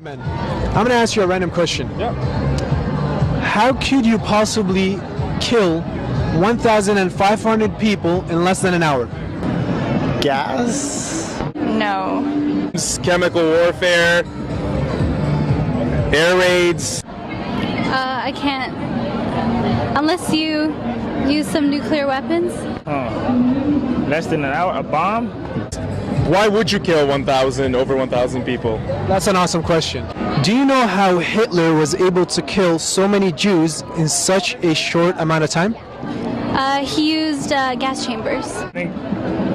Man, I'm going to ask you a random question. Yeah. How could you possibly kill 1,500 people in less than an hour? Gas? No. Chemical warfare, air raids. I can't. Unless you use some nuclear weapons. Less than an hour? A bomb? Why would you kill over 1,000 people? That's an awesome question. Do you know how Hitler was able to kill so many Jews in such a short amount of time? He used gas chambers. I think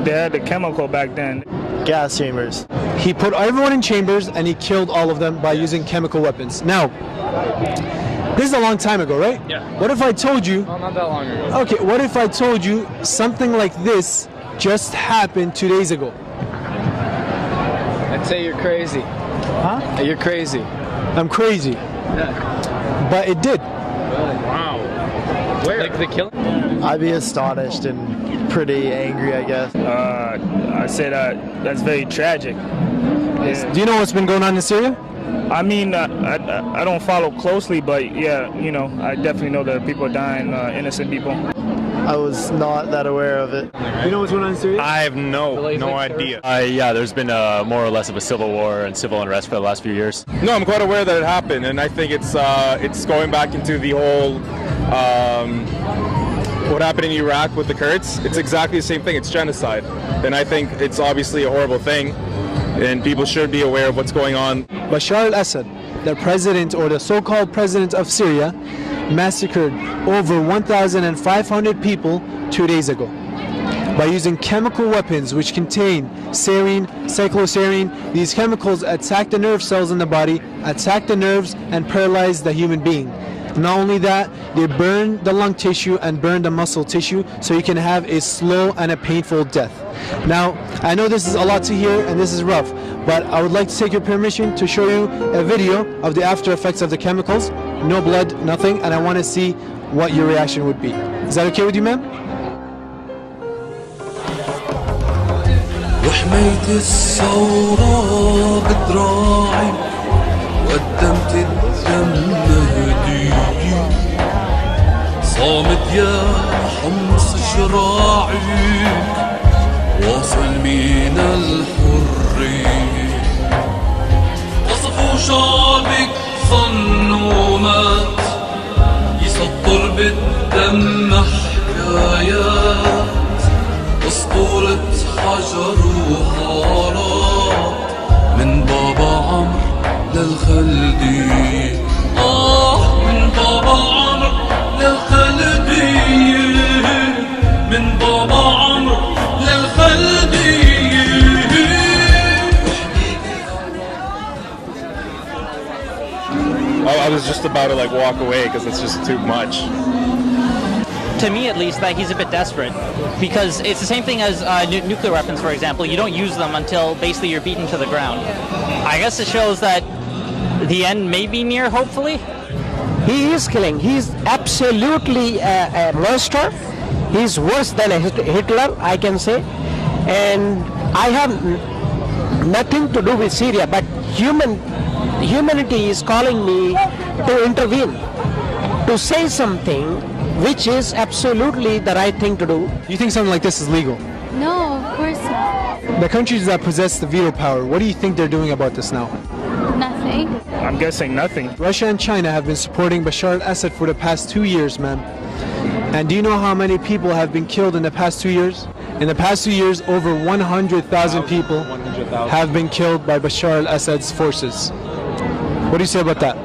they had the chemical back then. Gas chambers. He put everyone in chambers and he killed all of them by using chemical weapons. Now, this is a long time ago, right? Yeah. What if I told you... Well, not that long ago. Okay, what if I told you something like this just happened 2 days ago? I'd say you're crazy. Huh? You're crazy. I'm crazy. Yeah. But it did. Wow. Where? Like the killing? I'd be astonished and pretty angry, I guess. I said that's very tragic. Yeah. Do you know what's been going on in Syria? I mean, I don't follow closely, but yeah, you know, I definitely know that people are dying, innocent people. I was not that aware of it. You know what's going on in Syria? I have no idea. Yeah, there's been more or less of a civil war and civil unrest for the last few years. No, I'm quite aware that it happened, and I think it's going back into the whole what happened in Iraq with the Kurds. It's exactly the same thing. It's genocide, and I think it's obviously a horrible thing, and people should be aware of what's going on. Bashar al-Assad, the president or the so-called president of Syria, massacred over 1,500 people 2 days ago by using chemical weapons which contain sarin, cyclosarin. These chemicals attack the nerve cells in the body, attack the nerves, and paralyze the human being. Not only that, they burn the lung tissue and burn the muscle tissue, so you can have a slow and a painful death. Now, I know this is a lot to hear and this is rough, but I would like to take your permission to show you a video of the after effects of the chemicals. No blood, nothing, and I want to see what your reaction would be. Is that okay with you, ma'am? وحميت الثورة بدراعي وقدمت الدم هدية صامت يا حمص شراعي واصل من الحرية وصفوا شعبك ظنوا مات يسطر بالدم حكايات أسطورة حجر وحارات من بابا عمرو للخلدية من بابا عمرو للخلدية من بابا عمرو للخلدية. I was just about to walk away because it's just too much. To me, at least, that he's a bit desperate, because it's the same thing as nuclear weapons, for example. You don't use them until basically you're beaten to the ground. I guess it shows that the end may be near, hopefully. He is killing. He's absolutely a monster. He's worse than a Hitler, I can say. And I have nothing to do with Syria, but humanity is calling me to intervene, to say something which is absolutely the right thing to do. You think something like this is legal? No, of course not. The countries that possess the veto power, what do you think they're doing about this now? Nothing. I'm guessing nothing. Russia and China have been supporting Bashar al-Assad for the past 2 years, ma'am. And do you know how many people have been killed in the past 2 years? In the past 2 years, over 100,000 people have been killed by Bashar al-Assad's forces. What do you say about that?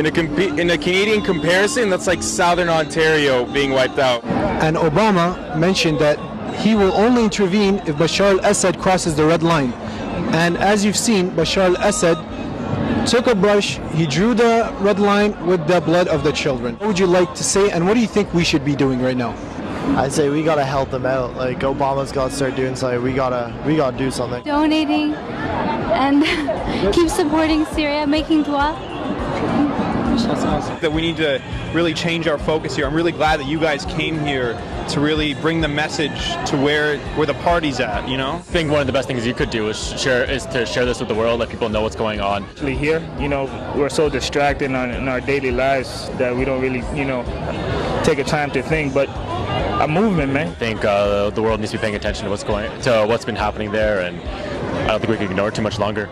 In a Canadian comparison, that's like Southern Ontario being wiped out. And Obama mentioned that he will only intervene if Bashar al-Assad crosses the red line. And as you've seen, Bashar al-Assad took a brush, he drew the red line with the blood of the children. What would you like to say, and what do you think we should be doing right now? I'd say we gotta help them out. Like, Obama's gotta start doing something. We gotta do something. Donating and keep supporting Syria, making dua. That we need to really change our focus here. I'm really glad that you guys came here to really bring the message to where the party's at, you know? I think one of the best things you could do is to share this with the world, let people know what's going on. Actually here, you know, we're so distracted in our daily lives that we don't really, you know, take a time to think, but a movement, man. I think the world needs to be paying attention to what's been happening there, and I don't think we can ignore it too much longer.